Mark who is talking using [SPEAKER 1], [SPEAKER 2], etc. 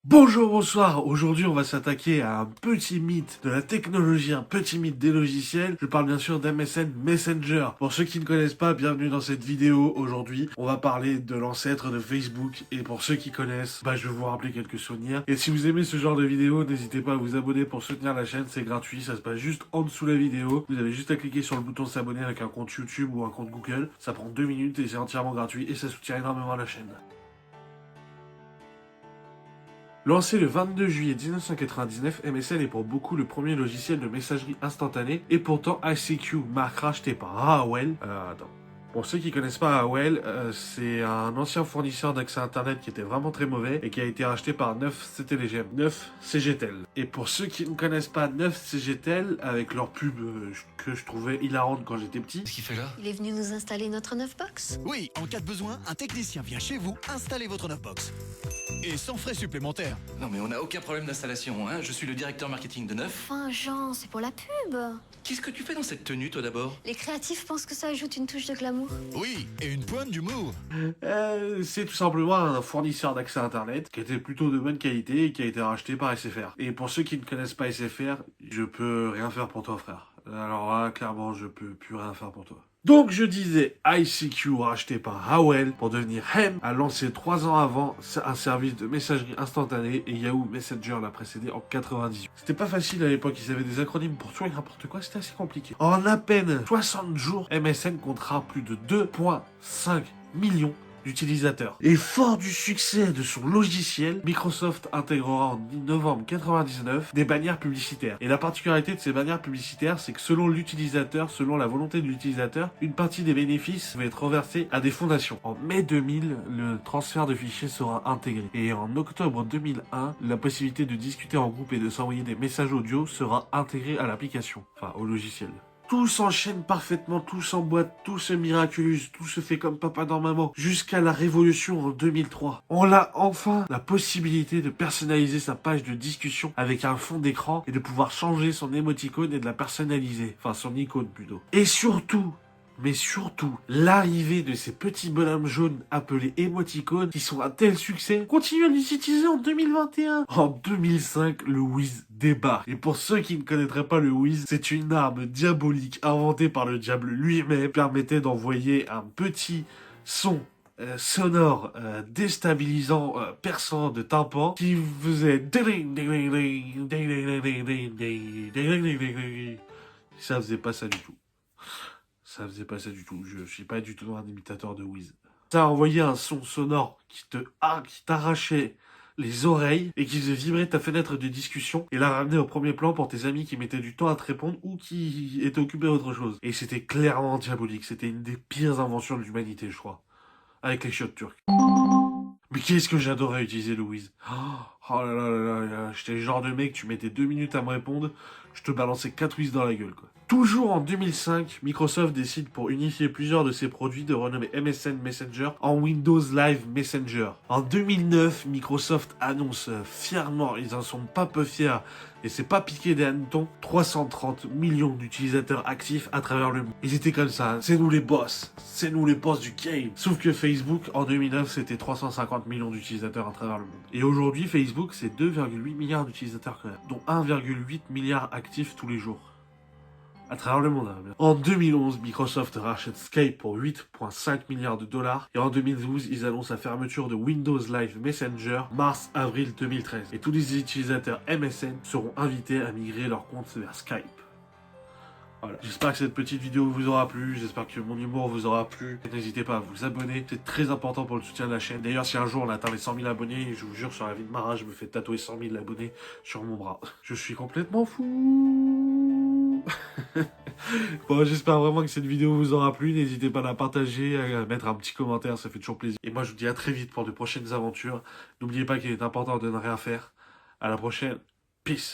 [SPEAKER 1] Bonjour, bonsoir. Aujourd'hui, on va s'attaquer à un petit mythe de la technologie, un petit mythe des logiciels. Je parle bien sûr d'MSN Messenger. Pour ceux qui ne connaissent pas, bienvenue dans cette vidéo. Aujourd'hui, on va parler de l'ancêtre de Facebook. Et pour ceux qui connaissent, je vais vous rappeler quelques souvenirs. Et si vous aimez ce genre de vidéo, n'hésitez pas à vous abonner pour soutenir la chaîne. C'est gratuit, ça se passe juste en dessous de la vidéo. Vous avez juste à cliquer sur le bouton s'abonner avec un compte YouTube ou un compte Google. Ça prend 2 minutes et c'est entièrement gratuit et ça soutient énormément la chaîne. Lancé le 22 juillet 1999, MSN est pour beaucoup le premier logiciel de messagerie instantanée et pourtant ICQ, marque rachetée par AOL. Pour ceux qui connaissent pas AOL, c'est un ancien fournisseur d'accès internet qui était vraiment très mauvais et qui a été racheté par 9CTLGM, 9CGTEL. Et pour ceux qui ne connaissent pas 9CGTEL, avec leur pub que je trouvais hilarante quand j'étais petit.
[SPEAKER 2] Qu'est-ce qu'il fait là?
[SPEAKER 3] Il est venu nous installer notre 9-box.
[SPEAKER 4] Oui, en cas de besoin, un technicien vient chez vous installer votre 9-box. Et sans frais supplémentaires.
[SPEAKER 2] Non mais on n'a aucun problème d'installation, hein. Je suis le directeur marketing de Neuf.
[SPEAKER 3] Enfin, Jean, c'est pour la pub.
[SPEAKER 2] Qu'est-ce que tu fais dans cette tenue, toi, d'abord?
[SPEAKER 3] Les créatifs pensent que ça ajoute une touche de glamour.
[SPEAKER 4] Oui, et une pointe d'humour.
[SPEAKER 1] C'est tout simplement un fournisseur d'accès internet qui était plutôt de bonne qualité et qui a été racheté par SFR. Et pour ceux qui ne connaissent pas SFR, je peux rien faire pour toi, frère. Alors là, clairement, je peux plus rien faire pour toi. Donc je disais, ICQ racheté par AOL pour devenir Hem a lancé 3 ans avant un service de messagerie instantanée et Yahoo Messenger l'a précédé en 98. C'était pas facile à l'époque, ils avaient des acronymes pour tout et n'importe quoi, c'était assez compliqué. En à peine 60 jours, MSN comptera plus de 2,5 millions d'utilisateurs. Et fort du succès de son logiciel, Microsoft intégrera en novembre 99 des bannières publicitaires. Et la particularité de ces bannières publicitaires, c'est que selon l'utilisateur, selon la volonté de l'utilisateur, une partie des bénéfices va être reversée à des fondations. En mai 2000, le transfert de fichiers sera intégré. Et en octobre 2001, la possibilité de discuter en groupe et de s'envoyer des messages audio sera intégrée à l'application, enfin au logiciel. Tout s'enchaîne parfaitement, tout s'emboîte, tout se miraculise, tout se fait comme papa dans maman, jusqu'à la révolution en 2003. On a enfin la possibilité de personnaliser sa page de discussion avec un fond d'écran et de pouvoir changer son émoticône et de la personnaliser. Enfin, son icône plutôt. Et surtout, mais surtout, l'arrivée de ces petits bonhommes jaunes appelés émoticônes qui sont un tel succès, continue à les utiliser en 2021. En 2005, le Wiz débarque. Et pour ceux qui ne connaîtraient pas le Wiz, c'est une arme diabolique inventée par le diable lui-même, permettait d'envoyer un petit son sonore déstabilisant, perçant de tympan qui faisait ça faisait pas ça du tout. Ça faisait pas ça du tout. Je suis pas du tout un imitateur de Wiz. Ça a envoyé un son sonore qui t'arrachait les oreilles et qui faisait vibrer ta fenêtre de discussion et la ramenait au premier plan pour tes amis qui mettaient du temps à te répondre ou qui étaient occupés à autre chose. Et c'était clairement diabolique. C'était une des pires inventions de l'humanité, je crois. Avec les chiottes turques. Mais qu'est-ce que j'adorais utiliser le Wiz. Oh là là là là. J'étais le genre de mec, tu mettais 2 minutes à me répondre, je te balançais 4 Wiz dans la gueule, quoi. Toujours en 2005, Microsoft décide pour unifier plusieurs de ses produits de renommer MSN Messenger en Windows Live Messenger. En 2009, Microsoft annonce fièrement, ils en sont pas peu fiers, et c'est pas piqué des hannetons, 330 millions d'utilisateurs actifs à travers le monde. Ils étaient comme ça, hein. C'est nous les boss du game. Sauf que Facebook, en 2009, c'était 350 millions d'utilisateurs à travers le monde. Et aujourd'hui, Facebook, c'est 2,8 milliards d'utilisateurs quand même, dont 1,8 milliard actifs tous les jours. À travers le monde. Hein. En 2011, Microsoft rachète Skype pour 8,5 milliards de dollars. Et en 2012, ils annoncent la fermeture de Windows Live Messenger, mars-avril 2013. Et tous les utilisateurs MSN seront invités à migrer leur compte vers Skype. Voilà. J'espère que cette petite vidéo vous aura plu, j'espère que mon humour vous aura plu. N'hésitez pas à vous abonner, c'est très important pour le soutien de la chaîne. D'ailleurs, si un jour on atteint les 100 000 abonnés, je vous jure, sur la vie de Mara, je me fais tatouer 100 000 abonnés sur mon bras. Je suis complètement fou. Bon, j'espère vraiment que cette vidéo vous aura plu. N'hésitez pas à la partager, à mettre un petit commentaire, ça fait toujours plaisir. Et moi, je vous dis à très vite pour de prochaines aventures. N'oubliez pas qu'il est important de ne rien faire. À la prochaine. Peace.